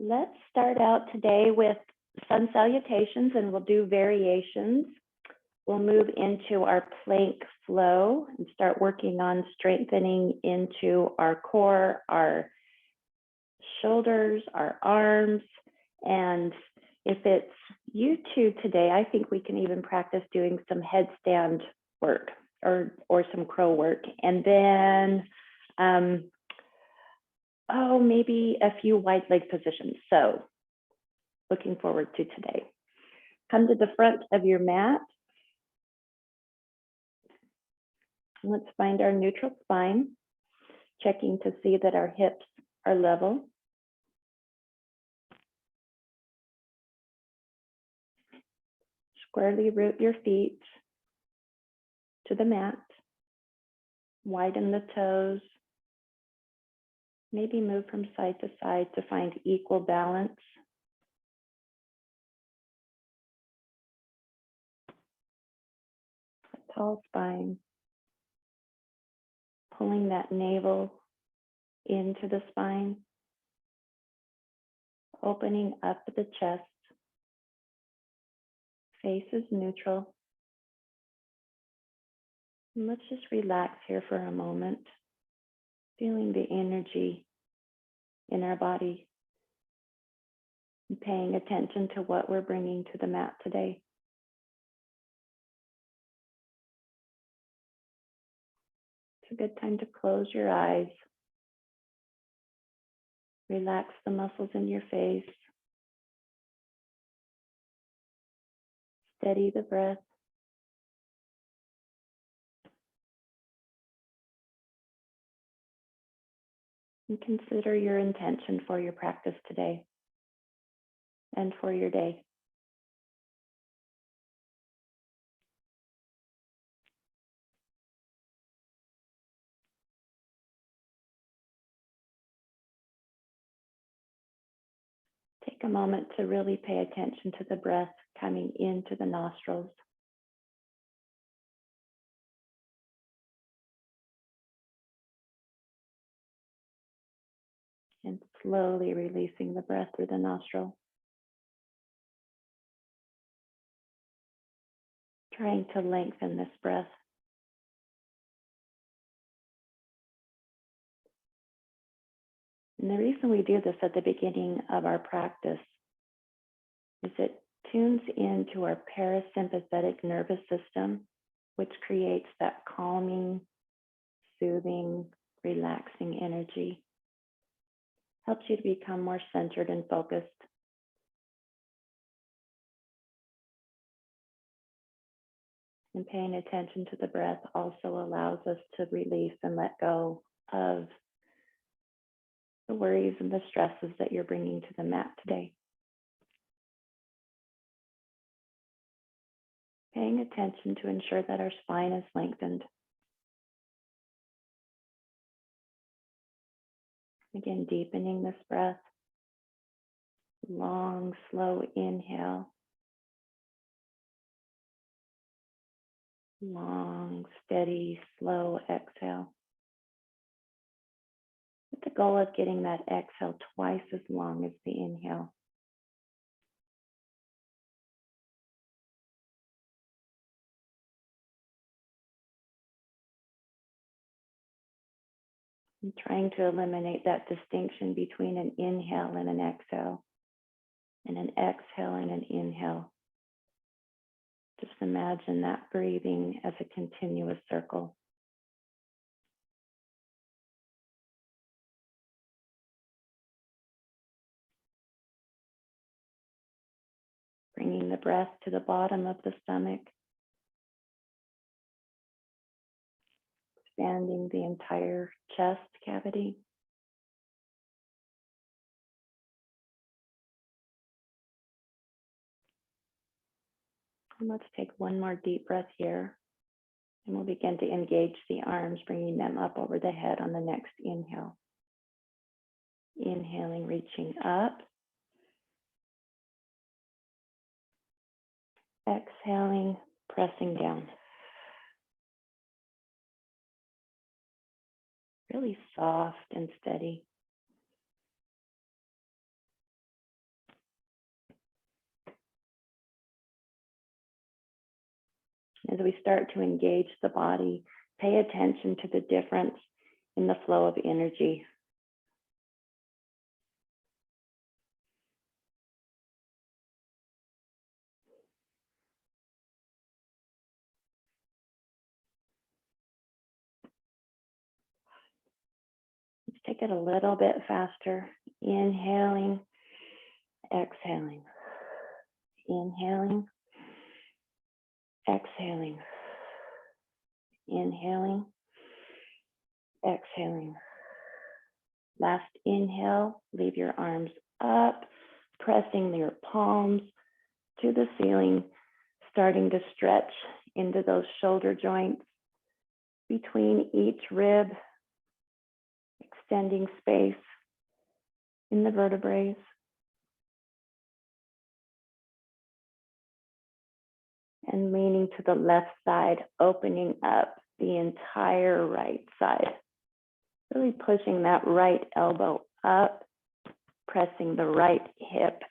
Let's start out today with sun salutations and we'll do variations. We'll move into our plank flow and start working on strengthening into our core, our shoulders, our arms. And if it's you two today, I think we can even practice doing some headstand work or some crow work. And then maybe a few wide leg positions. So looking forward to today. Come to the front of your mat. Let's find our neutral spine, checking to see that our hips are level. Squarely root your feet to the mat. Widen the toes. Maybe move from side to side to find equal balance. A tall spine. Pulling that navel into the spine. Opening up the chest. Face is neutral. And let's just relax here for a moment. Feeling the energy in our body and paying attention to what we're bringing to the mat today. It's a good time to close your eyes. Relax the muscles in your face. Steady the breath. And consider your intention for your practice today and for your day. Take a moment to really pay attention to the breath coming into the nostrils. And slowly releasing the breath through the nostril. Trying to lengthen this breath. And the reason we do this at the beginning of our practice is it tunes into our parasympathetic nervous system, which creates that calming, soothing, relaxing energy. Helps you to become more centered and focused. And paying attention to the breath also allows us to release and let go of the worries and the stresses that you're bringing to the mat today. Paying attention to ensure that our spine is lengthened. Again, deepening this breath. Long, slow inhale. Long, steady, slow exhale. With the goal of getting that exhale twice as long as the inhale. And trying to eliminate that distinction between an inhale and an exhale, and an exhale and an inhale. Just imagine that breathing as a continuous circle. Bringing the breath to the bottom of the stomach. Expanding the entire chest cavity. And let's take one more deep breath here. And we'll begin to engage the arms, bringing them up over the head on the next inhale. Inhaling, reaching up. Exhaling, pressing down. Really soft and steady. as we start to engage the body, pay attention to the difference in the flow of energy. Let's take it a little bit faster. Inhaling, exhaling, inhaling, exhaling, inhaling, exhaling. Last inhale, leave your arms up, pressing your palms to the ceiling, starting to stretch into those shoulder joints between each rib, extending space in the vertebrae. And leaning to the left side, opening up the entire right side. Really pushing that right elbow up, pressing the right hip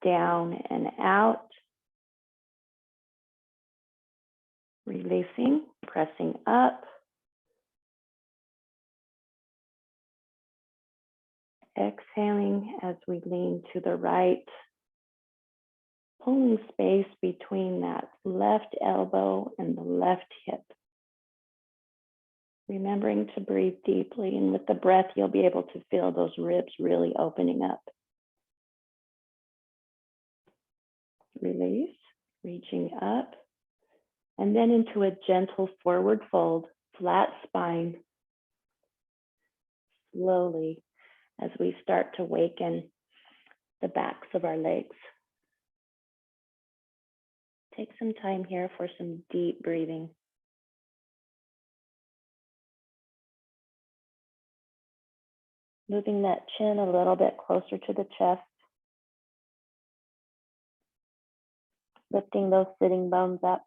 down and out. Releasing, pressing up. Exhaling as we lean to the right, pulling space between that left elbow and the left hip. Remembering to breathe deeply, and with the breath, you'll be able to feel those ribs really opening up. Release, reaching up, and then into a gentle forward fold, flat spine. Slowly, as we start to waken the backs of our legs. Take some time here for some deep breathing. Moving that chin a little bit closer to the chest. Lifting those sitting bones up.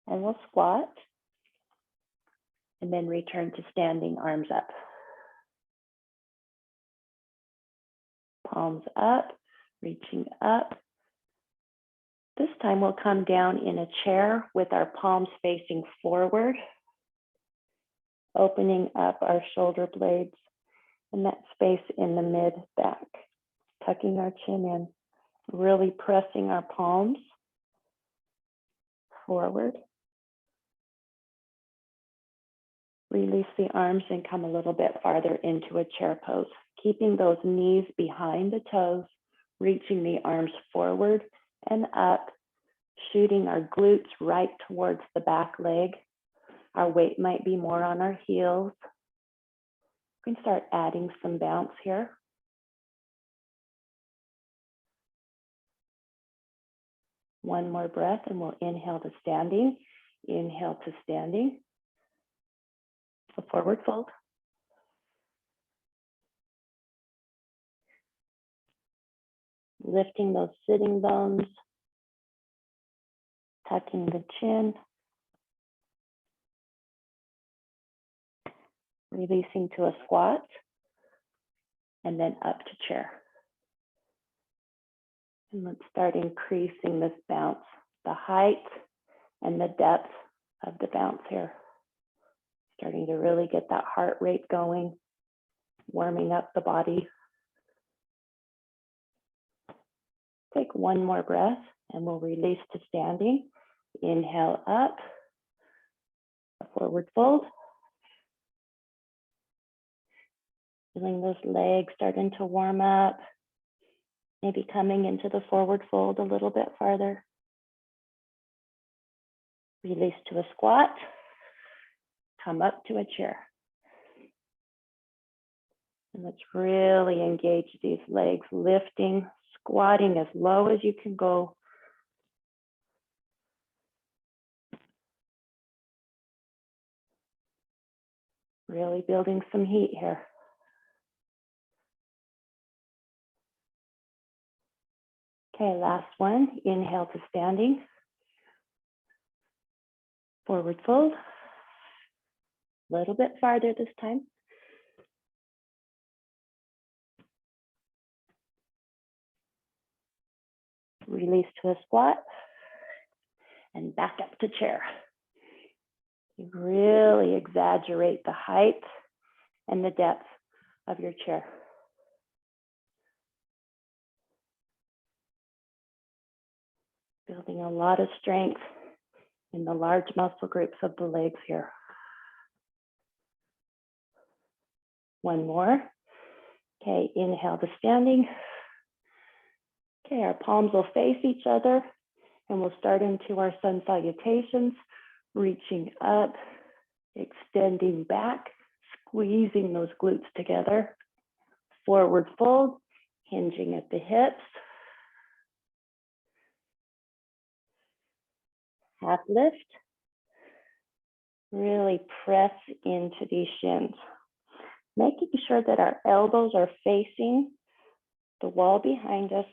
And we'll squat. And then return to standing, arms up. Palms up, reaching up. This time we'll come down in a chair with our palms facing forward, opening up our shoulder blades and that space in the mid back, tucking our chin in, really pressing our palms forward. Release the arms and come a little bit farther into a chair pose, keeping those knees behind the toes, reaching the arms forward and up, shooting our glutes right towards the back leg. Our weight might be more on our heels. We can start adding some bounce here. One more breath and we'll inhale to standing, inhale to standing. So forward fold. Lifting those sitting bones, tucking the chin, releasing to a squat, and then up to chair. And let's start increasing this bounce, the height and the depth of the bounce here. Starting to really get that heart rate going, warming up the body. Take one more breath and we'll release to standing. Inhale up, a forward fold. Feeling those legs starting to warm up. Maybe coming into the forward fold a little bit farther. Release to a squat. Come up to a chair. And let's really engage these legs, lifting, squatting as low as you can go. Really building some heat here. Okay, last one. Inhale to standing. Forward fold. A little bit farther this time. release to a squat, and back up to chair. You really exaggerate the height and the depth of your chair. Building a lot of strength in the large muscle groups of the legs here. One more. Okay, inhale to standing. Okay, our palms will face each other and we'll start into our sun salutations, reaching up, extending back, squeezing those glutes together. Forward fold, hinging at the hips. Half lift. Really press into these shins, making sure that our elbows are facing the wall behind us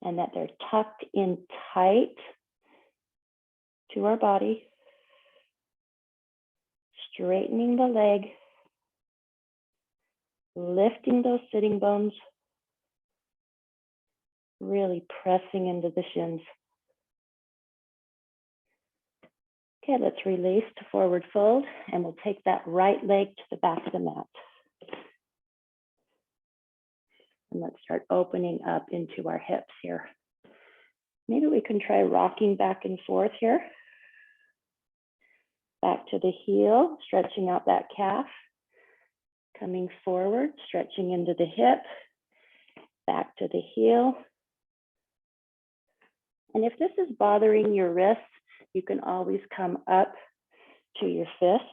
and that they're tucked in tight to our body. Straightening the leg, lifting those sitting bones, really pressing into the shins. Okay, let's release to forward fold, and we'll take that right leg to the back of the mat. And let's start opening up into our hips here. Maybe we can try rocking back and forth here. Back to the heel, stretching out that calf. Coming forward, stretching into the hip. Back to the heel. And if this is bothering your wrists, you can always come up to your fist.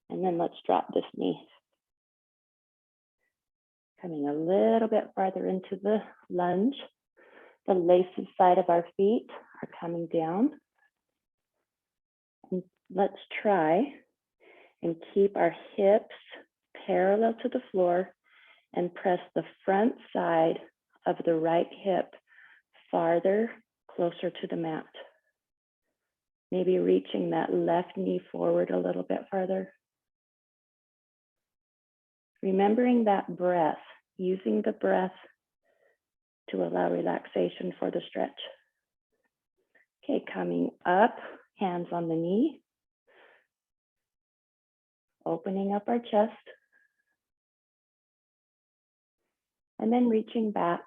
And then let's drop this knee. Coming a little bit farther into the lunge. The laces side of our feet are coming down. And let's try and keep our hips parallel to the floor and press the front side of the right hip farther, closer to the mat. Maybe reaching that left knee forward a little bit farther. Remembering that breath, using the breath to allow relaxation for the stretch. Okay, coming up, hands on the knee. Opening up our chest. And then reaching back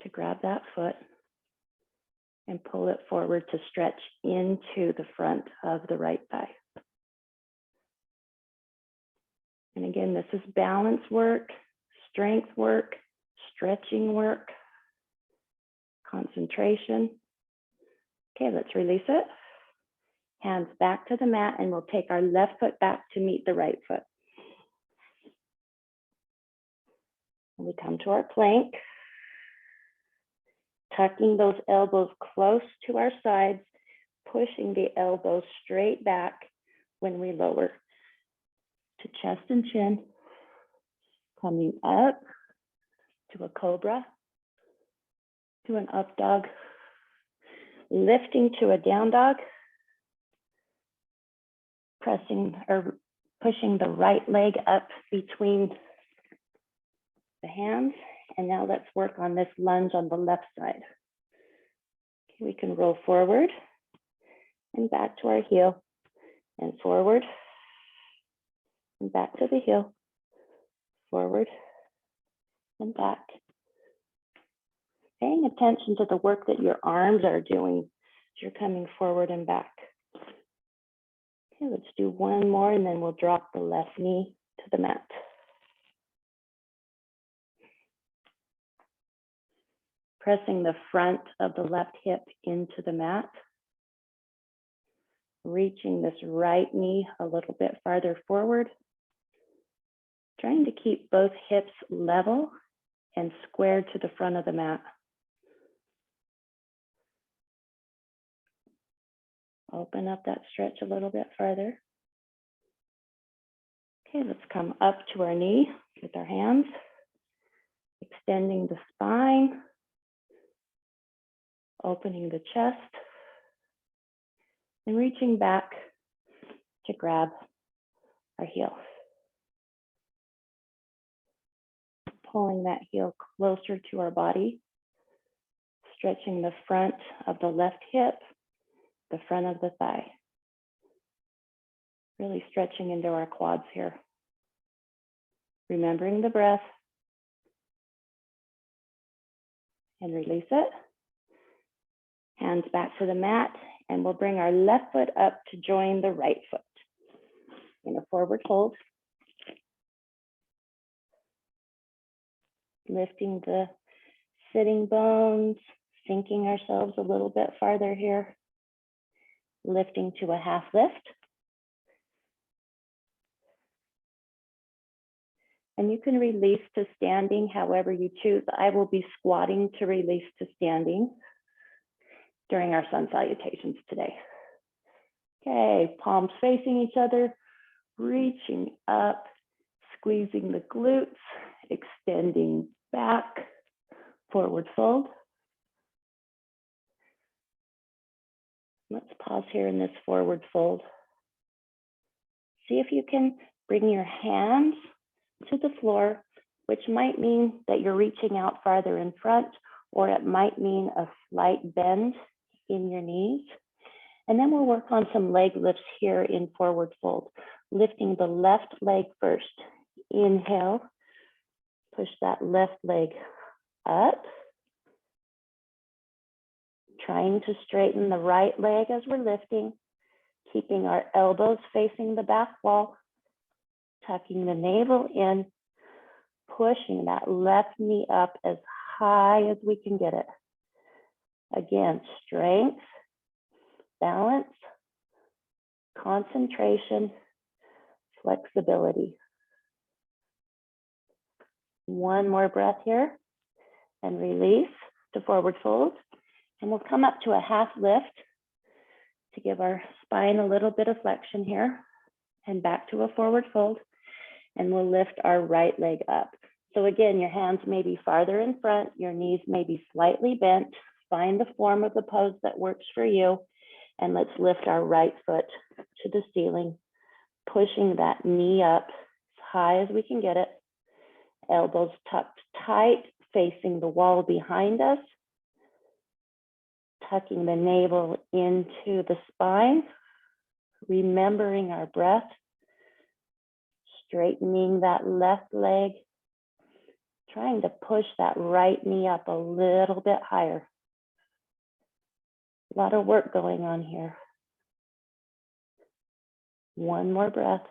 to grab that foot and pull it forward to stretch into the front of the right thigh. And again, this is balance work, strength work, stretching work, concentration. Okay, let's release it. Hands back to the mat, and we'll take our left foot back to meet the right foot. And we come to our plank, tucking those elbows close to our sides, pushing the elbows straight back when we lower to chest and chin, coming up to a cobra, to an up dog, lifting to a down dog, pressing or pushing the right leg up between the hands. And now let's work on this lunge on the left side. Okay, we can roll forward and back to our heel, and forward and back to the heel, forward and back. Paying attention to the work that your arms are doing as you're coming forward and back. Okay, let's do one more, and then we'll drop the left knee to the mat. Pressing the front of the left hip into the mat. Reaching this right knee a little bit farther forward. Trying to keep both hips level and squared to the front of the mat. Open up that stretch a little bit farther. Okay, let's come up to our knee with our hands. Extending the spine. Opening the chest. And reaching back to grab our heel. pulling that heel closer to our body, stretching the front of the left hip, the front of the thigh. Really stretching into our quads here. Remembering the breath. And release it. Hands back to the mat, and we'll bring our left foot up to join the right foot in a forward fold. Lifting the sitting bones, sinking ourselves a little bit farther here. Lifting to a half lift. And you can release to standing however you choose. I will be squatting to release to standing during our sun salutations today. Okay, palms facing each other, reaching up, squeezing the glutes, extending back, forward fold. Let's pause here in this forward fold. See if you can bring your hands to the floor, which might mean that you're reaching out farther in front, or it might mean a slight bend in your knees. And then we'll work on some leg lifts here in forward fold. Lifting the left leg first. Inhale, push that left leg up. Trying to straighten the right leg as we're lifting, keeping our elbows facing the back wall, tucking the navel in, pushing that left knee up as high as we can get it. Again, strength, balance, concentration, flexibility. One more breath here and release to forward fold. And we'll come up to a half lift to give our spine a little bit of flexion here, and back to a forward fold. And we'll lift our right leg up. So again, your hands may be farther in front, your knees may be slightly bent. Find the form of the pose that works for you. And let's lift our right foot to the ceiling, pushing that knee up as high as we can get it. Elbows tucked tight, facing the wall behind us. Tucking the navel into the spine, remembering our breath, straightening that left leg, trying to push that right knee up a little bit higher. A lot of work going on here. One more breath.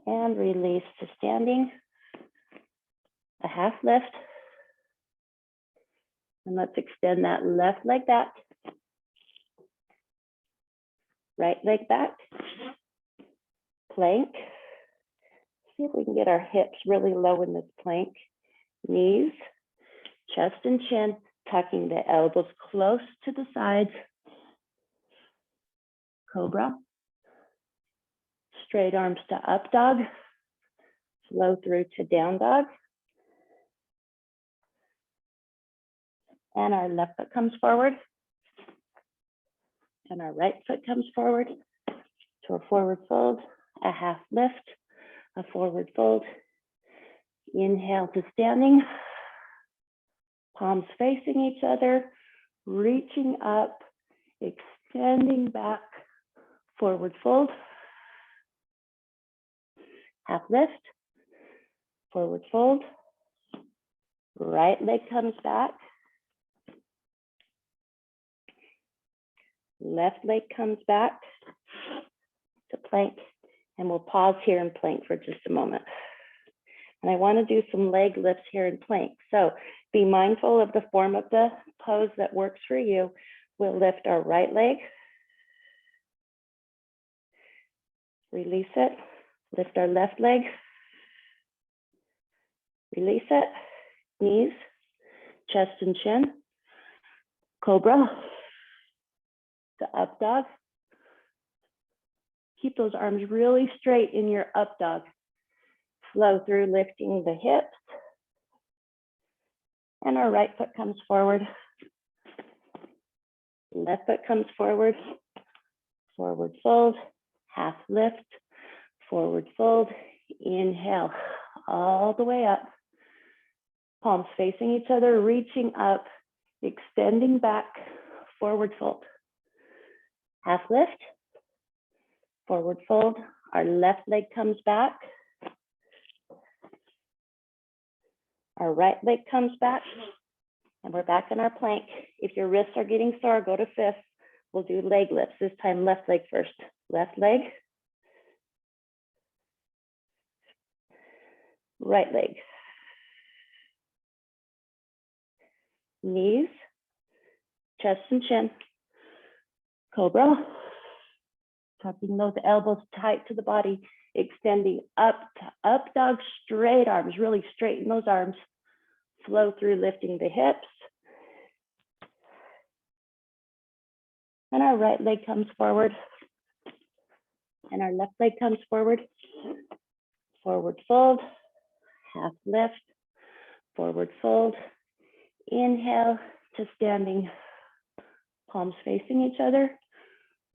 And release to standing, a half lift. And let's extend that left leg back, right leg back, plank. See if we can get our hips really low in this plank. Knees, chest and chin, tucking the elbows close to the sides. Cobra. Straight arms to up dog. Flow through to down dog. And our left foot comes forward. And our right foot comes forward to a forward fold, a half lift, a forward fold. Inhale to standing. Palms facing each other, reaching up, extending back, forward fold. Half lift, forward fold. Right leg comes back. Left leg comes back to plank, and we'll pause here in plank for just a moment. And I want to do some leg lifts here in plank. So be mindful of the form of the pose that works for you. We'll lift our right leg, release it, lift our left leg, release it, knees, chest and chin, cobra, to up dog. Keep those arms really straight in your up dog. Flow through, lifting the hips. And our right foot comes forward. Left foot comes forward. Forward fold, half lift, forward fold. Inhale, all the way up. Palms facing each other, reaching up, extending back, forward fold. Half lift, forward fold. Our left leg comes back. Our right leg comes back, and we're back in our plank. If your wrists are getting sore, go to fifth. We'll do leg lifts. This time, left leg first. Left leg, right leg. Knees, chest and chin. Cobra. Tucking those elbows tight to the body, extending up to up dog, straight arms, really straighten those arms. Flow through, lifting the hips. And our right leg comes forward. And our left leg comes forward. Forward fold, half lift, forward fold. Inhale to standing, palms facing each other,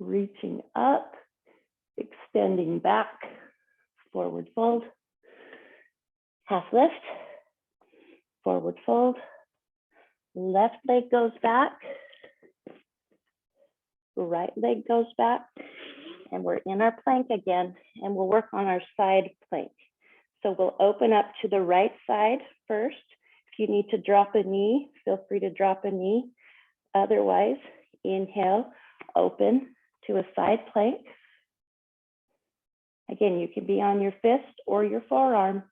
reaching up, extending back, forward fold, half lift, forward fold, left leg goes back, right leg goes back, and we're in our plank again, and we'll work on our side plank. So we'll open up to the right side first. If you need to drop a knee, feel free to drop a knee. Otherwise, inhale, open to a side plank. Again, you can be on your fist or your forearm.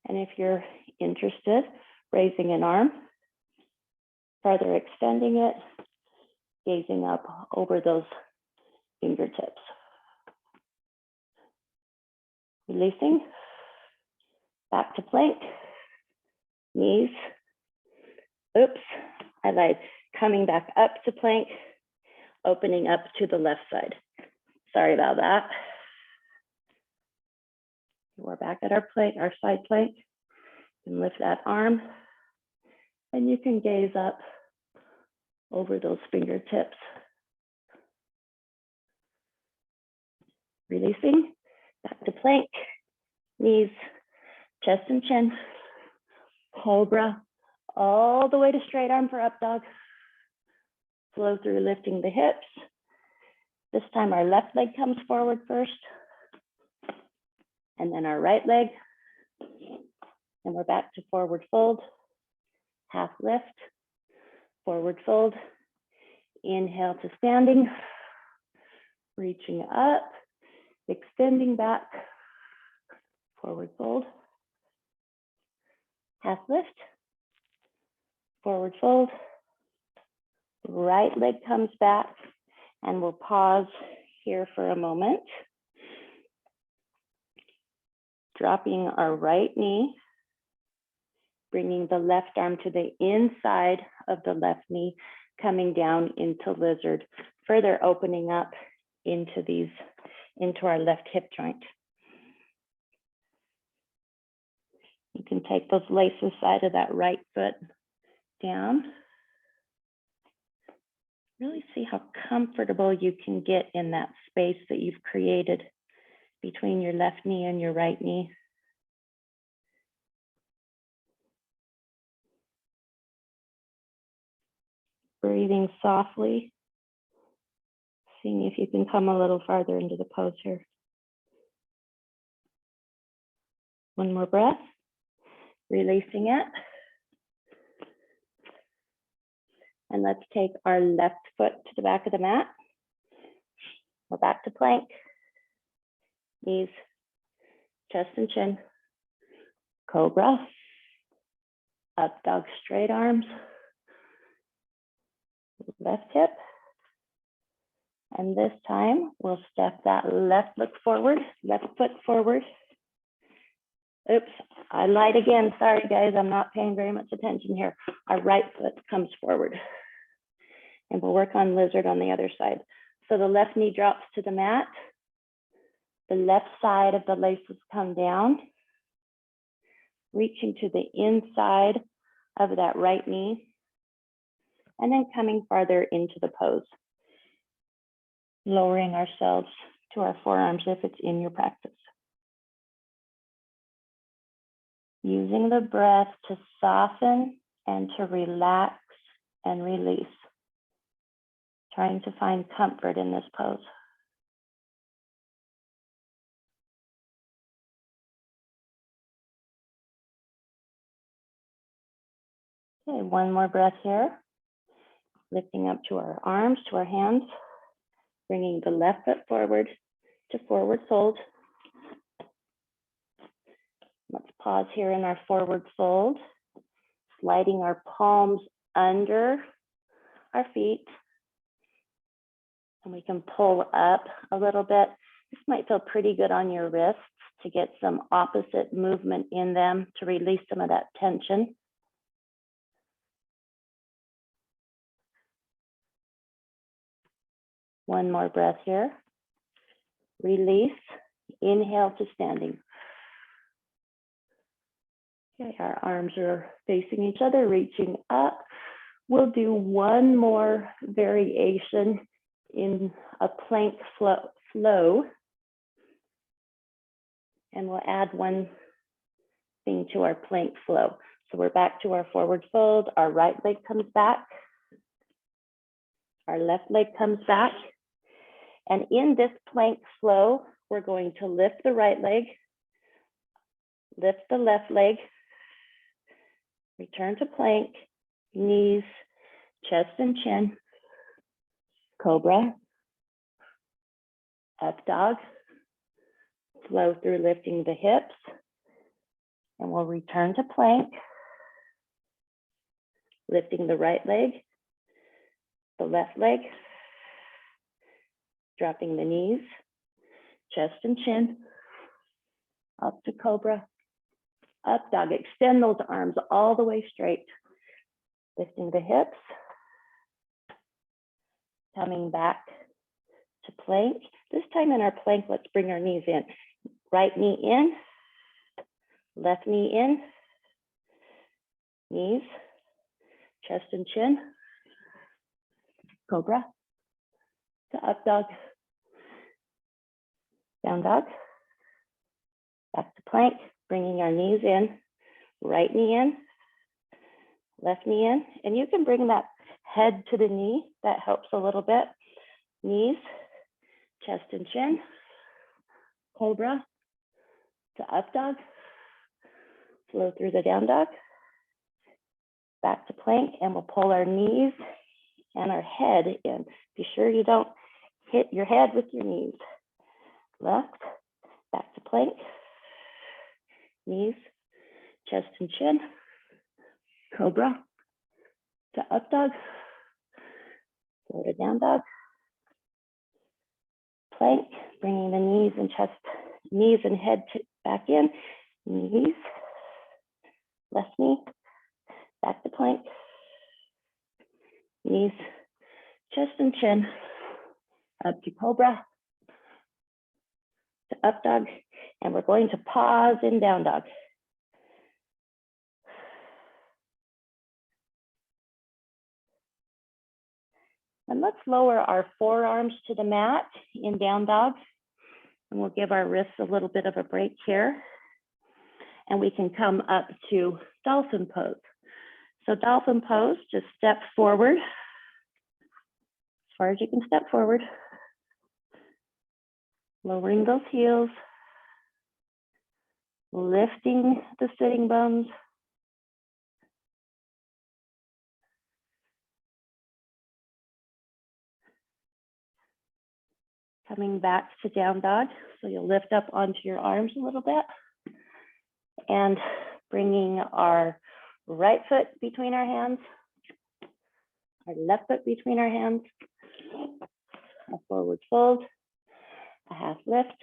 And if you're interested, raising an arm, further extending it, gazing up over those fingertips. Releasing, back to plank, knees, oops, I lied, coming back up to plank, opening up to the left side. Sorry about that. We're back at our plank, our side plank. You can lift that arm, and you can gaze up over those fingertips. Releasing, back to plank, knees, chest and chin, cobra, all the way to straight arm for up dog. Flow through, lifting the hips. This time our left leg comes forward first, and then our right leg. And we're back to forward fold, half lift, forward fold. Inhale to standing, reaching up, extending back, forward fold, half lift, forward fold, right leg comes back, and we'll pause here for a moment. Dropping our right knee, bringing the left arm to the inside of the left knee, coming down into lizard, further opening up into our left hip joint. You can take those laces side of that right foot down. Really see how comfortable you can get in that space that you've created between your left knee and your right knee. Breathing softly, seeing if you can come a little farther into the pose here. One more breath, releasing it. And let's take our left foot to the back of the mat. We're back to plank. Knees, chest and chin. Cobra. Up dog, straight arms. Left hip. And this time we'll step that left foot forward. Oops, I lied again. Sorry guys, I'm not paying very much attention here. Our right foot comes forward. And we'll work on lizard on the other side. So the left knee drops to the mat. The left side of the laces come down, reaching to the inside of that right knee, and then coming farther into the pose. Lowering ourselves to our forearms if it's in your practice. Using the breath to soften and to relax and release. Trying to find comfort in this pose. Okay, one more breath here. Lifting up to our arms, to our hands. Bringing the left foot forward to forward fold. Let's pause here in our forward fold. Sliding our palms under our feet. And we can pull up a little bit. This might feel pretty good on your wrists to get some opposite movement in them to release some of that tension. One more breath here. Release. Inhale to standing. Okay, our arms are facing each other, reaching up. We'll do one more variation in a plank flow. And we'll add one thing to our plank flow. So we're back to our forward fold. Our right leg comes back. Our left leg comes back. And in this plank flow, we're going to lift the right leg, lift the left leg, return to plank, knees, chest and chin, cobra, up dog, flow through lifting the hips, and we'll return to plank, lifting the right leg, the left leg, dropping the knees, chest and chin, up to cobra, up dog. Extend those arms all the way straight, lifting the hips, coming back to plank. This time in our plank, let's bring our knees in. Right knee in, left knee in, knees, chest and chin, cobra, to up dog, down dog, back to plank, bringing our knees in, right knee in, left knee in, and you can bring that head to the knee, that helps a little bit. Knees, chest and chin, cobra, to up dog, flow through the down dog, back to plank, and we'll pull our knees and our head in. Be sure you don't hit your head with your knees. Left, back to plank, knees, chest and chin, cobra, to up dog, flow to down dog, plank, bringing the knees and chest, knees and head back in, knees, left knee, back to plank, knees, chest and chin, up to cobra, to up dog, and we're going to pause in down dog. And let's lower our forearms to the mat in down dog. And we'll give our wrists a little bit of a break here. And we can come up to dolphin pose. So dolphin pose, just step forward as far as you can step forward. Lowering those heels. Lifting the sitting bones. Coming back to down dog. So you'll lift up onto your arms a little bit. And bringing our right foot between our hands. Our left foot between our hands. A forward fold. A half lift.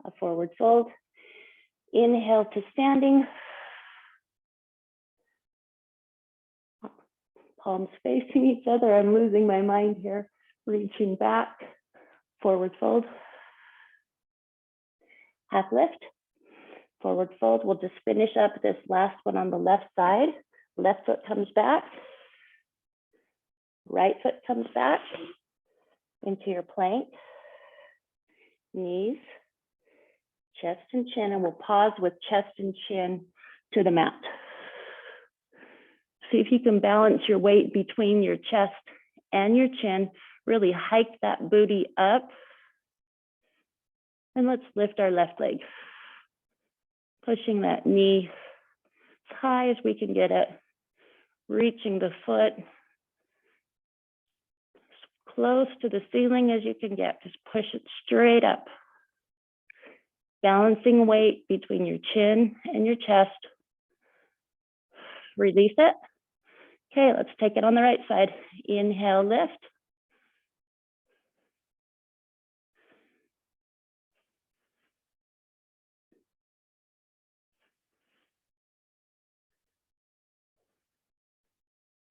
A forward fold. Inhale to standing. Palms facing each other. I'm losing my mind here. Reaching back. Forward fold. Half lift. Forward fold. We'll just finish up this last one on the left side. Left foot comes back. Right foot comes back into your plank. Knees, chest and chin, and we'll pause with chest and chin to the mat. See if you can balance your weight between your chest and your chin. Really hike that booty up. And let's lift our left leg. Pushing that knee as high as we can get it. Reaching the foot as close to the ceiling as you can get. Just push it straight up. Balancing weight between your chin and your chest. Release it. Okay, let's take it on the right side. Inhale, lift.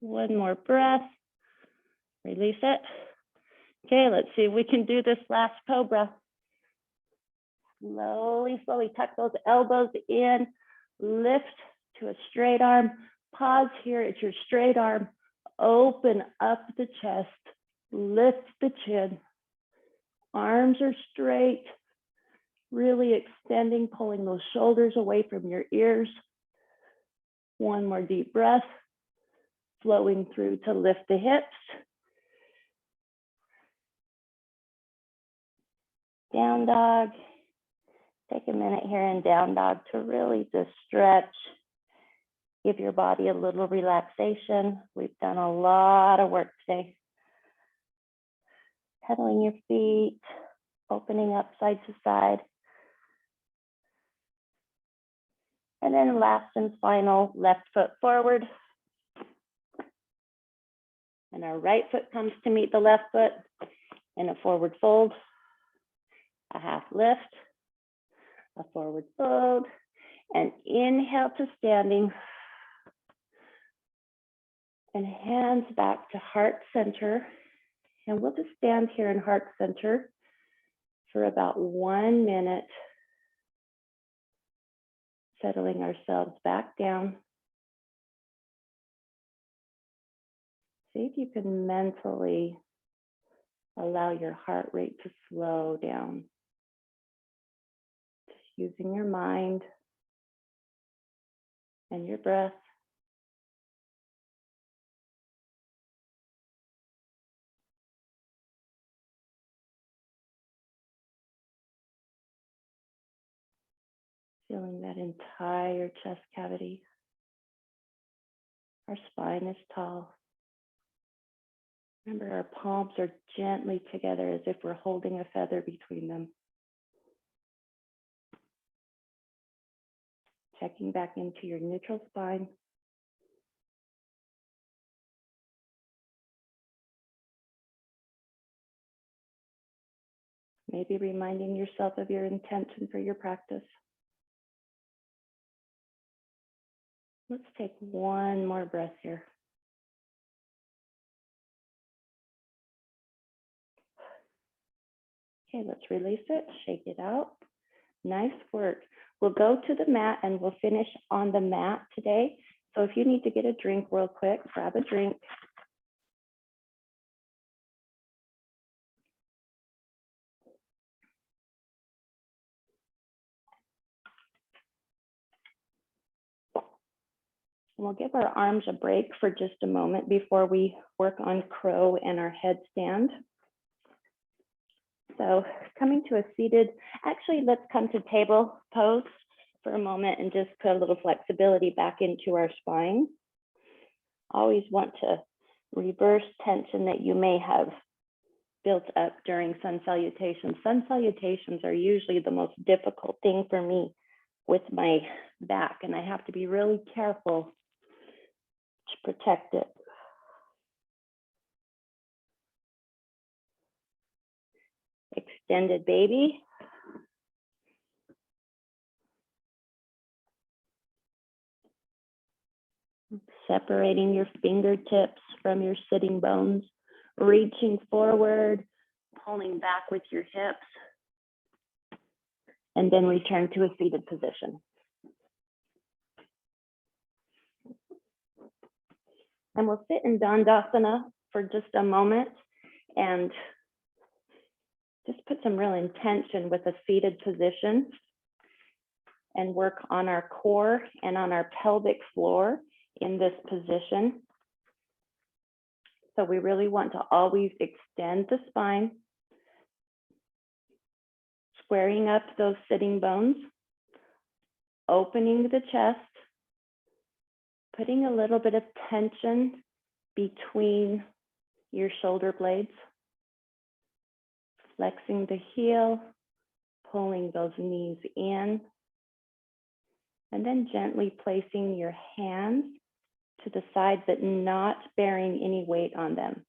One more breath. Release it. Okay, let's see if we can do this last cobra. Slowly, slowly tuck those elbows in. Lift to a straight arm. Pause here at your straight arm. Open up the chest. Lift the chin. Arms are straight. Really extending, pulling those shoulders away from your ears. One more deep breath. Flowing through to lift the hips. Down dog. Take a minute here in down dog to really just stretch. Give your body a little relaxation. We've done a lot of work today. Pedaling your feet, opening up side to side. And then last and final, left foot forward. And our right foot comes to meet the left foot in a forward fold, a half lift, a forward fold, and inhale to standing. And hands back to heart center. And we'll just stand here in heart center for about 1 minute, settling ourselves back down. See if you can mentally allow your heart rate to slow down. Just using your mind and your breath. Feeling that entire chest cavity. Our spine is tall. Remember, our palms are gently together as if we're holding a feather between them. Checking back into your neutral spine. Maybe reminding yourself of your intention for your practice. Let's take one more breath here. Okay, let's release it, shake it out. Nice work. We'll go to the mat and we'll finish on the mat today. So if you need to get a drink real quick, grab a drink. And we'll give our arms a break for just a moment before we work on crow and our headstand. So coming to a seated, actually let's come to table pose for a moment and just put a little flexibility back into our spine. Always want to reverse tension that you may have built up during sun salutations. Sun salutations are usually the most difficult thing for me with my back, and I have to be really careful to protect it. Extended baby. Separating your fingertips from your sitting bones, reaching forward, pulling back with your hips, and then return to a seated position. And we'll sit in Dandasana for just a moment and just put some real intention with a seated position. and work on our core and on our pelvic floor in this position. So we really want to always extend the spine, squaring up those sitting bones, opening the chest, putting a little bit of tension between your shoulder blades, flexing the heel, pulling those knees in, and then gently placing your hands to the sides but not bearing any weight on them.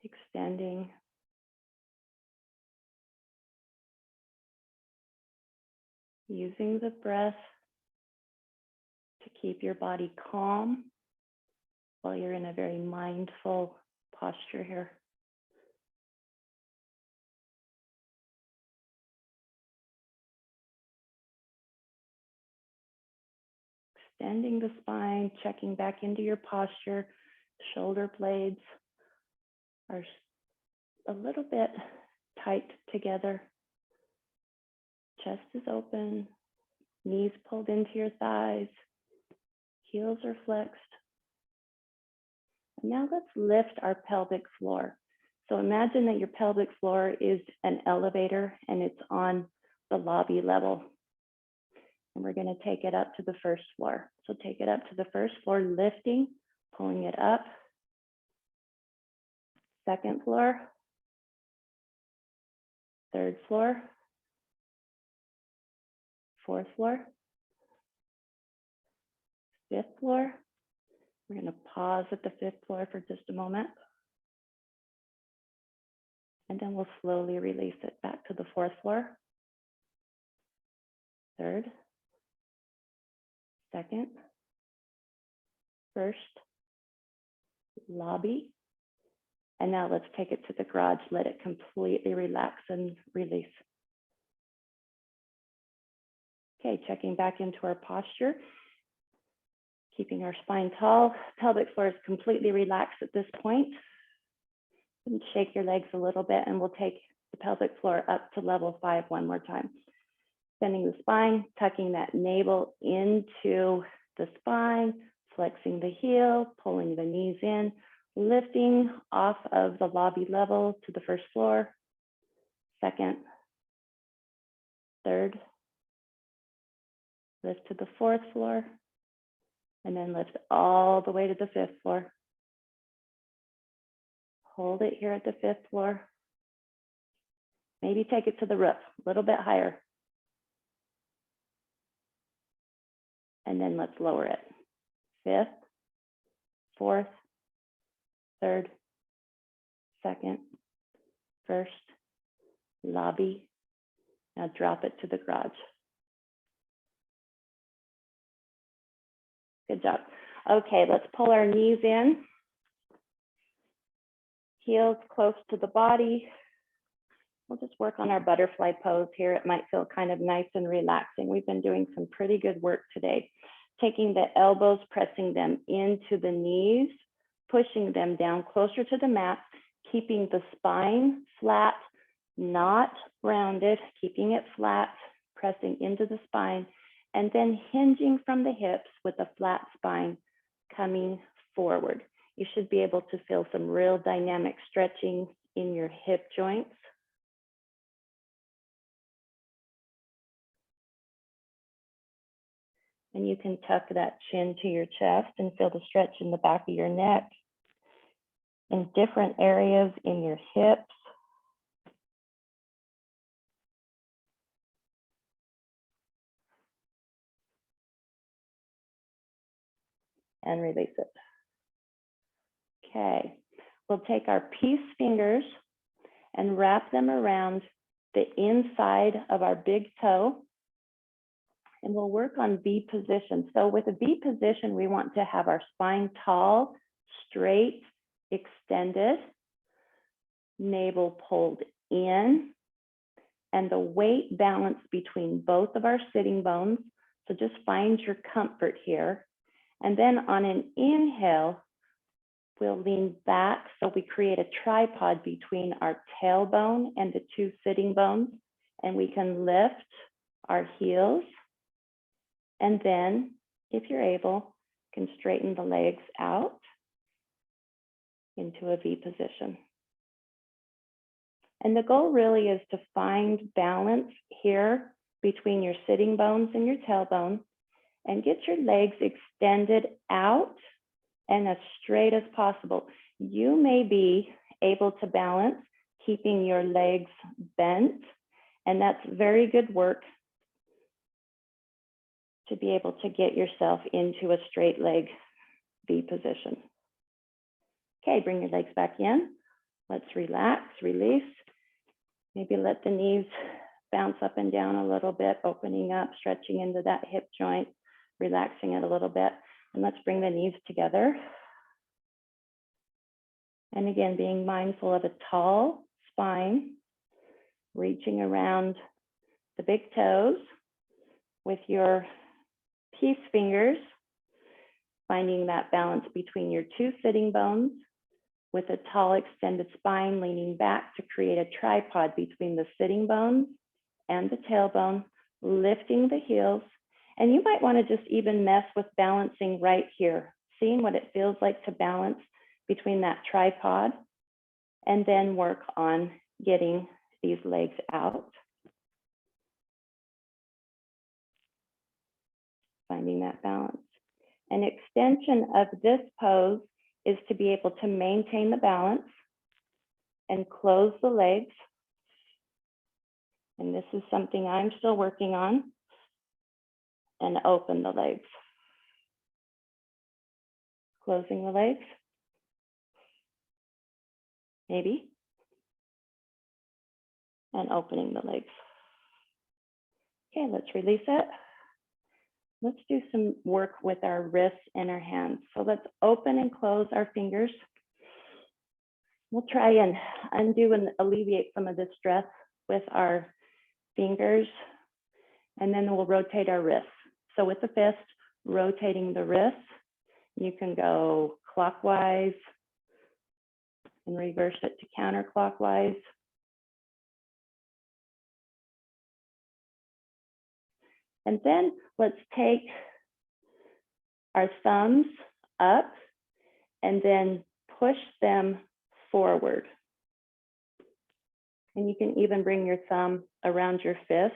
Extending. Using the breath to keep your body calm while you're in a very mindful posture here. Extending the spine, checking back into your posture. Shoulder blades are a little bit tight together. Chest is open, knees pulled into your thighs, heels are flexed. And now let's lift our pelvic floor. So imagine that your pelvic floor is an elevator and it's on the lobby level. And we're going to take it up to the first floor. So take it up to the first floor, lifting, pulling it up. Second floor, third floor, fourth floor, fifth floor. We're going to pause at the fifth floor for just a moment. And then we'll slowly release it back to the fourth floor, third, second, first, lobby. And now let's take it to the garage. Let it completely relax and release. Okay, checking back into our posture. Keeping our spine tall. Pelvic floor is completely relaxed at this point. And shake your legs a little bit and we'll take the pelvic floor up to level 5 one more time. Bending the spine, tucking that navel into the spine, flexing the heel, pulling the knees in, lifting off of the lobby level to the first floor, second, third, lift to the fourth floor, and then lift all the way to the fifth floor. Hold it here at the fifth floor. Maybe take it to the roof, a little bit higher. And then let's lower it. Fifth, fourth, third, second, first, lobby. Now drop it to the garage. Good job. Okay, let's pull our knees in. Heels close to the body. We'll just work on our butterfly pose here. It might feel kind of nice and relaxing. We've been doing some pretty good work today. Taking the elbows, pressing them into the knees, pushing them down closer to the mat, keeping the spine flat, not rounded, keeping it flat, pressing into the spine, and then hinging from the hips with a flat spine coming forward. You should be able to feel some real dynamic stretching in your hip joints. And you can tuck that chin to your chest and feel the stretch in the back of your neck, in different areas in your hips. And release it. Okay, we'll take our peace fingers and wrap them around the inside of our big toe. And we'll work on V position. So with a V position, we want to have our spine tall, straight, extended, navel pulled in, and the weight balanced between both of our sitting bones. So just find your comfort here. And then on an inhale, We'll lean back so we create a tripod between our tailbone and the two sitting bones, and we can lift our heels. And then, if you're able, can straighten the legs out into a V position. And the goal really is to find balance here between your sitting bones and your tailbone, and get your legs extended out and as straight as possible. You may be able to balance keeping your legs bent, and that's very good work to be able to get yourself into a straight leg V position. Okay, bring your legs back in. Let's relax, release. Maybe let the knees bounce up and down a little bit, opening up, stretching into that hip joint, relaxing it a little bit. And let's bring the knees together. And again, being mindful of a tall spine, reaching around the big toes with your peace fingers, finding that balance between your two sitting bones with a tall extended spine, leaning back to create a tripod between the sitting bones and the tailbone, lifting the heels. And you might want to just even mess with balancing right here, seeing what it feels like to balance between that tripod, and then work on getting these legs out. Finding that balance. An extension of this pose is to be able to maintain the balance and close the legs. And this is something I'm still working on. And open the legs. Closing the legs. Maybe. And opening the legs. Okay, let's release it. Let's do some work with our wrists and our hands. So let's open and close our fingers. We'll try and undo and alleviate some of the stress with our fingers. And then we'll rotate our wrists. So with the fist, rotating the wrists, you can go clockwise and reverse it to counterclockwise. And then let's take our thumbs up and then push them forward. And you can even bring your thumb around your fist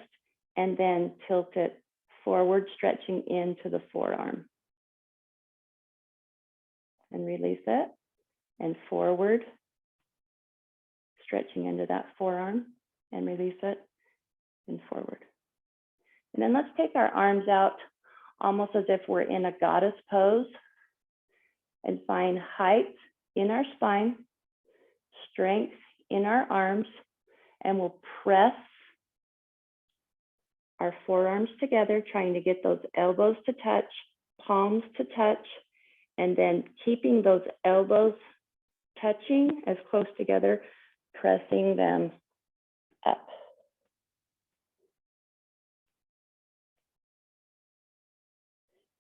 and then tilt it forward, stretching into the forearm. And release it. And forward, stretching into that forearm, and release it, and forward. And then let's take our arms out almost as if we're in a goddess pose, and find height in our spine, strength in our arms, and we'll press our forearms together, trying to get those elbows to touch, palms to touch, and then keeping those elbows touching as close together, pressing them up.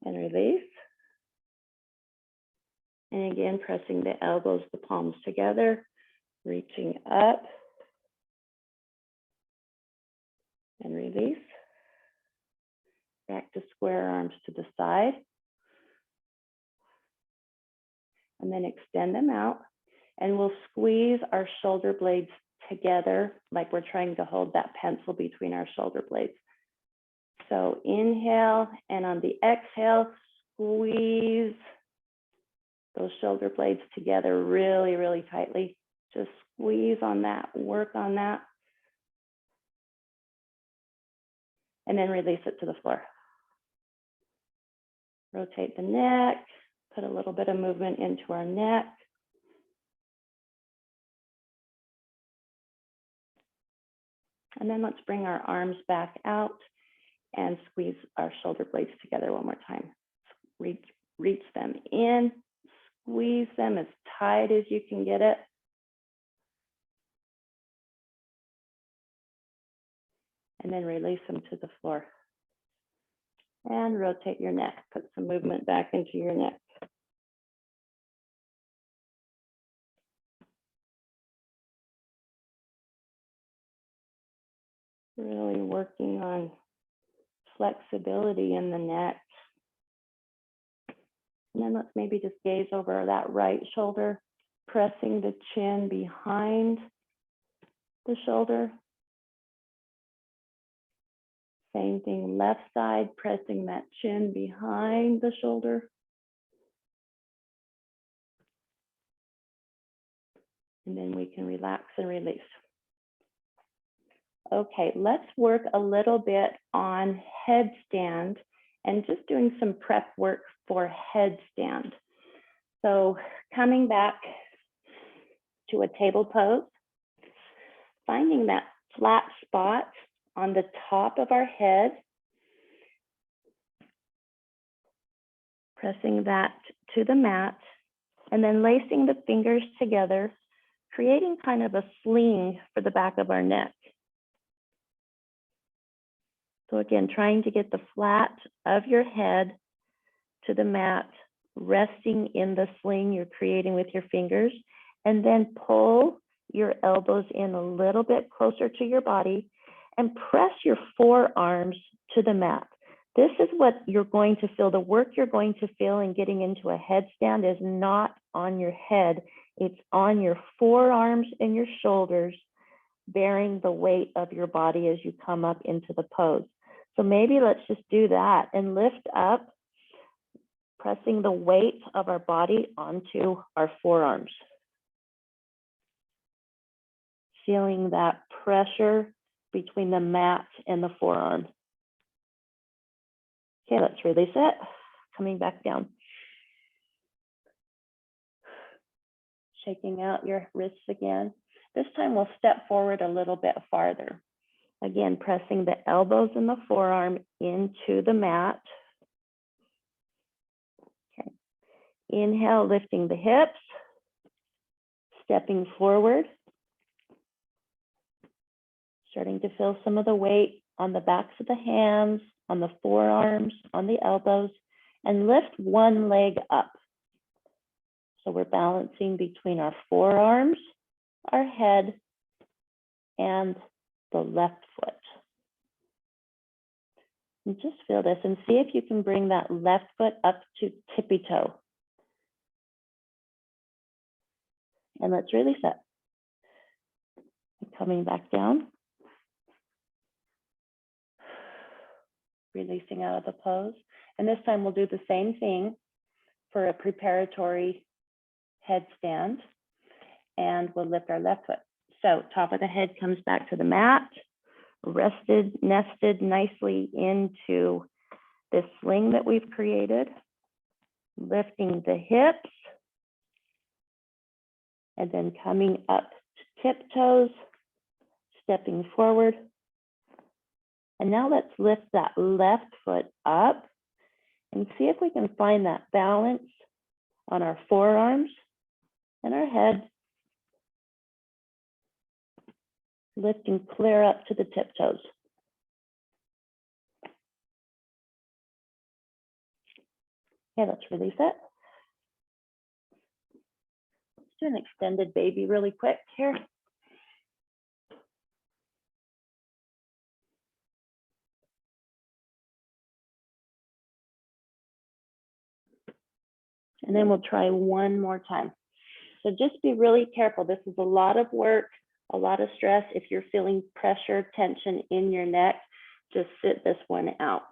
And release. And again, pressing the elbows, the palms together, reaching up. And release. Back to square arms to the side. And then extend them out. And we'll squeeze our shoulder blades together like we're trying to hold that pencil between our shoulder blades. So inhale, and on the exhale, squeeze those shoulder blades together really, really tightly. Just squeeze on that, work on that. And then release it to the floor. Rotate the neck, put a little bit of movement into our neck. And then let's bring our arms back out and squeeze our shoulder blades together one more time. Reach them in, squeeze them as tight as you can get it. And then release them to the floor. And rotate your neck, put some movement back into your neck. Really working on flexibility in the neck. And then let's maybe just gaze over that right shoulder, pressing the chin behind the shoulder. Same thing, left side, pressing that chin behind the shoulder. And then we can relax and release. Okay, let's work a little bit on headstand and just doing some prep work for headstand. So coming back to a table pose, finding that flat spot on the top of our head, pressing that to the mat, and then lacing the fingers together, creating kind of a sling for the back of our neck. So again, trying to get the flat of your head to the mat, resting in the sling you're creating with your fingers, and then pull your elbows in a little bit closer to your body and press your forearms to the mat. This is what you're going to feel. The work you're going to feel in getting into a headstand is not on your head. It's on your forearms and your shoulders, bearing the weight of your body as you come up into the pose. So maybe let's just do that and lift up, pressing the weight of our body onto our forearms. Feeling that pressure between the mat and the forearm. Okay, let's release it. Coming back down. Shaking out your wrists again. This time we'll step forward a little bit farther. Again, pressing the elbows and the forearm into the mat. Okay. Inhale, lifting the hips, stepping forward. Starting to feel some of the weight on the backs of the hands, on the forearms, on the elbows, and lift one leg up. So we're balancing between our forearms, our head, and the left foot. And just feel this and see if you can bring that left foot up to tippy toe. And let's release it. Coming back down. Releasing out of the pose. And this time we'll do the same thing for a preparatory headstand. And we'll lift our left foot. So top of the head comes back to the mat, rested, nested nicely into this sling that we've created, lifting the hips, and then coming up to tiptoes, stepping forward. And now let's lift that left foot up and see if we can find that balance on our forearms and our head. Lifting clear up to the tiptoes. Okay, let's release it. Let's do an extended baby really quick here. And then we'll try one more time. So just be really careful. This is a lot of work, a lot of stress. If you're feeling pressure, tension in your neck, just sit this one out.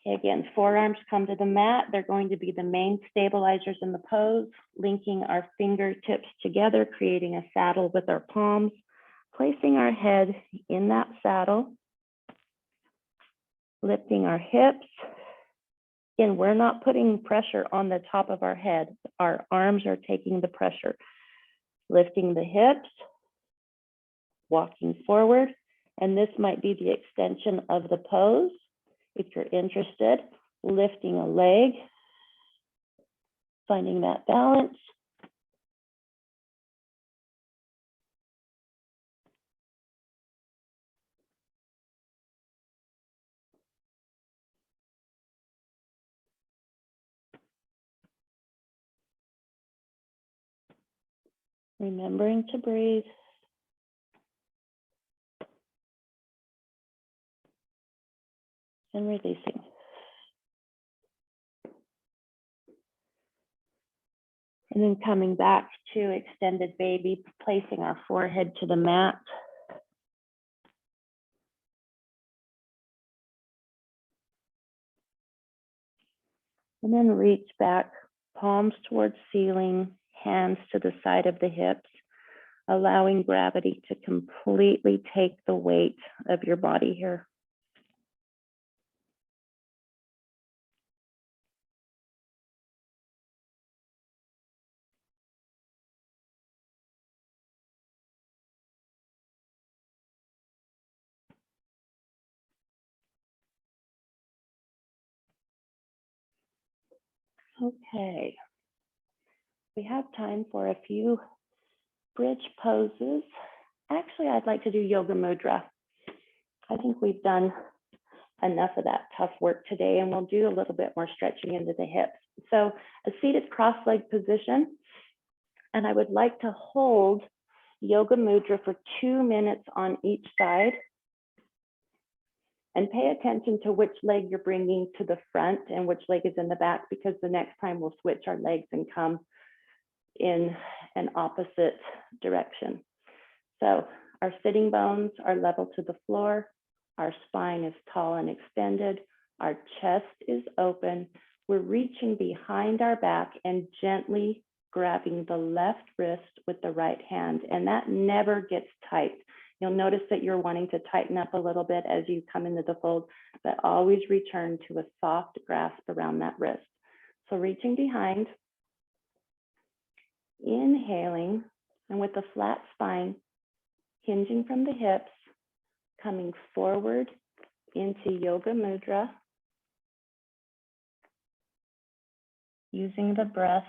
Okay, again, forearms come to the mat. They're going to be the main stabilizers in the pose, linking our fingertips together, creating a saddle with our palms, placing our head in that saddle, lifting our hips. Again, we're not putting pressure on the top of our head. Our arms are taking the pressure. Lifting the hips, walking forward, and this might be the extension of the pose. If you're interested, lifting a leg, finding that balance. Remembering to breathe. and releasing. And then coming back to extended baby, placing our forehead to the mat. And then reach back, palms towards ceiling, hands to the side of the hips, allowing gravity to completely take the weight of your body here. Okay. We have time for a few bridge poses. Actually, I'd like to do yoga mudra. I think we've done enough of that tough work today, and we'll do a little bit more stretching into the hips. So a seated cross-legged position, and I would like to hold yoga mudra for 2 minutes on each side. And pay attention to which leg you're bringing to the front and which leg is in the back, because the next time we'll switch our legs and come in an opposite direction. So our sitting bones are level to the floor. Our spine is tall and extended. Our chest is open. We're reaching behind our back and gently grabbing the left wrist with the right hand. And that never gets tight. You'll notice that you're wanting to tighten up a little bit as you come into the fold, but always return to a soft grasp around that wrist. So reaching behind, inhaling, and with a flat spine, hinging from the hips, coming forward into yoga mudra, using the breath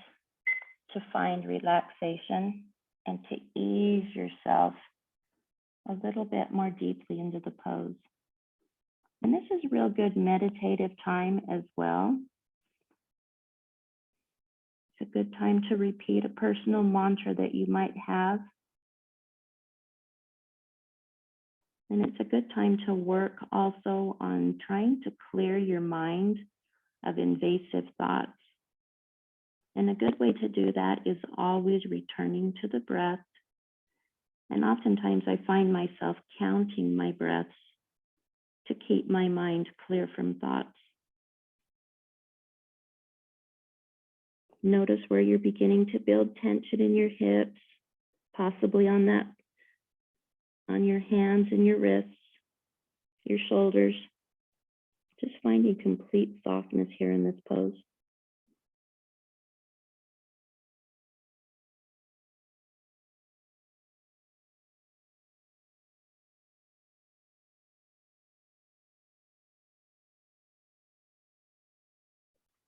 to find relaxation and to ease yourself a little bit more deeply into the pose. And this is real good meditative time as well. It's a good time to repeat a personal mantra that you might have. And it's a good time to work also on trying to clear your mind of invasive thoughts. And a good way to do that is always returning to the breath. And oftentimes I find myself counting my breaths to keep my mind clear from thoughts. Notice where you're beginning to build tension in your hips, possibly on your hands and your wrists, your shoulders. Just finding complete softness here in this pose.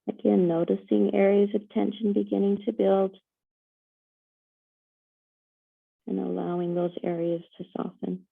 Again, noticing areas of tension beginning to build and allowing those areas to soften.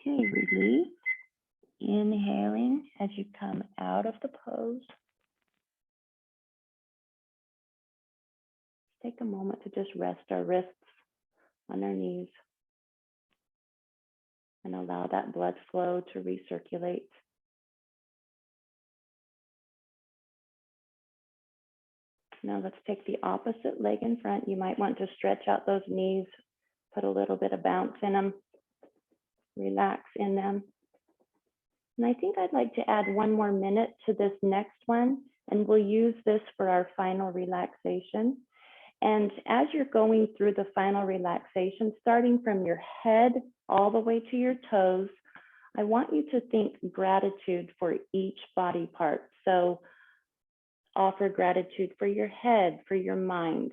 Okay, release. Inhaling as you come out of the pose. Take a moment to just rest our wrists on our knees and allow that blood flow to recirculate. Now let's take the opposite leg in front. You might want to stretch out those knees, put a little bit of bounce in them, relax in them. And I think I'd like to add 1 more minute to this next one, and we'll use this for our final relaxation. And as you're going through the final relaxation, starting from your head all the way to your toes, I want you to think gratitude for each body part. So offer gratitude for your head, for your mind,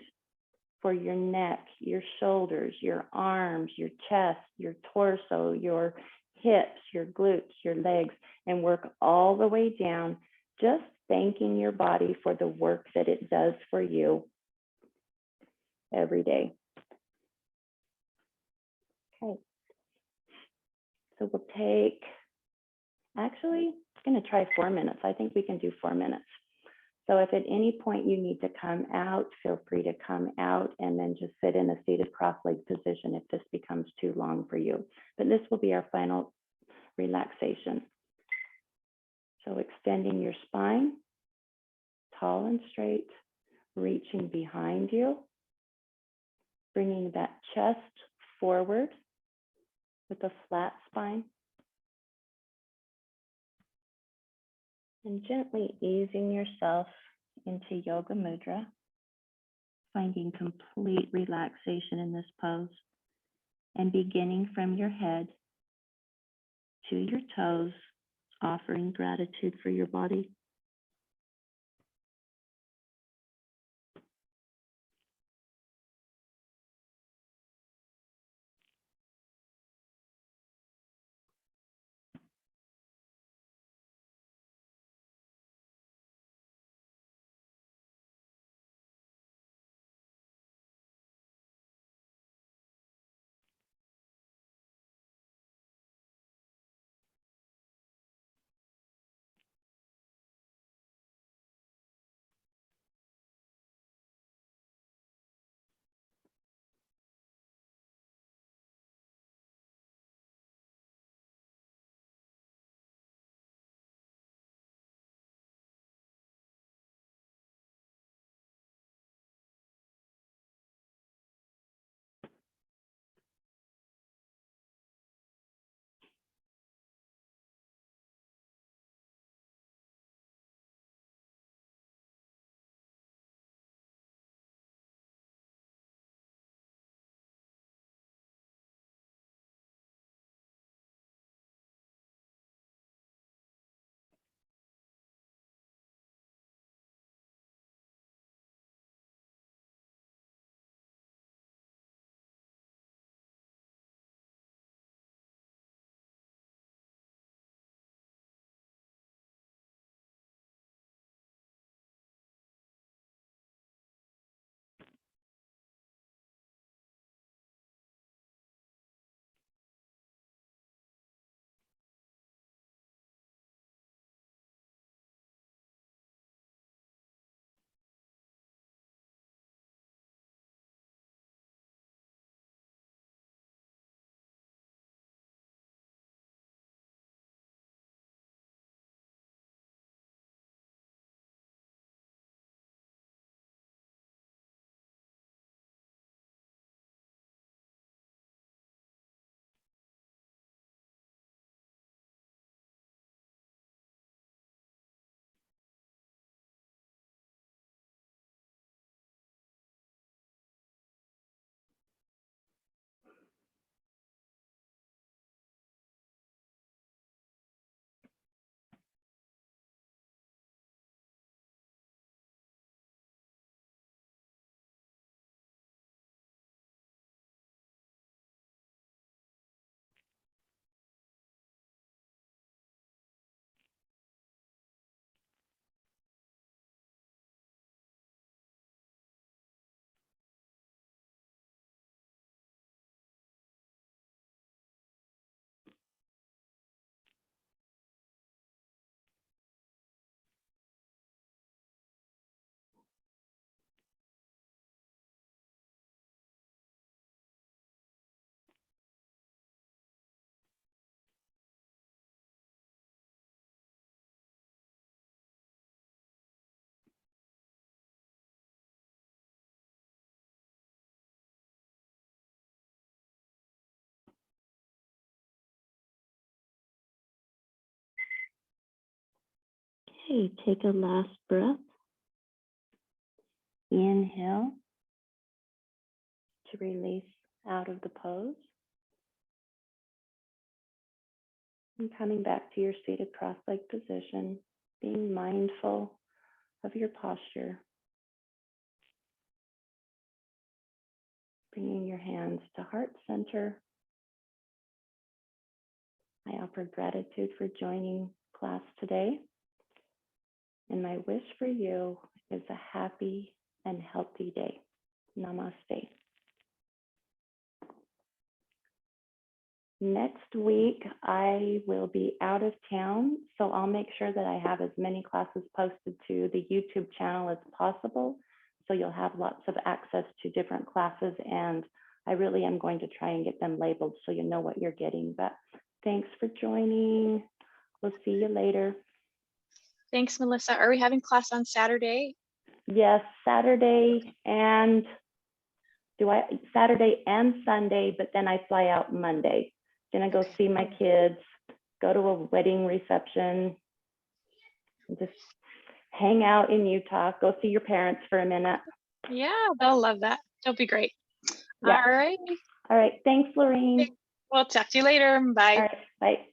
for your neck, your shoulders, your arms, your chest, your torso, your hips, your glutes, your legs, and work all the way down, just thanking your body for the work that it does for you every day. Okay. So we'll take, actually, I'm going to try 4 minutes. I think we can do 4 minutes. So if at any point you need to come out, feel free to come out and then just sit in a seated cross-legged position if this becomes too long for you. But this will be our final relaxation. So extending your spine, tall and straight, reaching behind you, bringing that chest forward with a flat spine, and gently easing yourself into Yoga Mudra, finding complete relaxation in this pose, and beginning from your head to your toes, offering gratitude for your body. Okay, take a last breath. Inhale to release out of the pose. And coming back to your seated cross-legged position, being mindful of your posture. Bringing your hands to heart center. I offer gratitude for joining class today. And my wish for you is a happy and healthy day. Namaste. Next week, I will be out of town, so I'll make sure that I have as many classes posted to the YouTube channel as possible. So you'll have lots of access to different classes, and I really am going to try and get them labeled so you know what you're getting. But thanks for joining. We'll see you later. Thanks, Melissa. Are we having class on Saturday? Yes, Saturday and Saturday and Sunday, but then I fly out Monday. Gonna go see my kids, go to a wedding reception, and just hang out in Utah, go see your parents for a minute. Yeah, they'll love that. It'll be great. Yeah. All right. All right, thanks, Lorene. We'll talk to you later. Bye. All right, bye.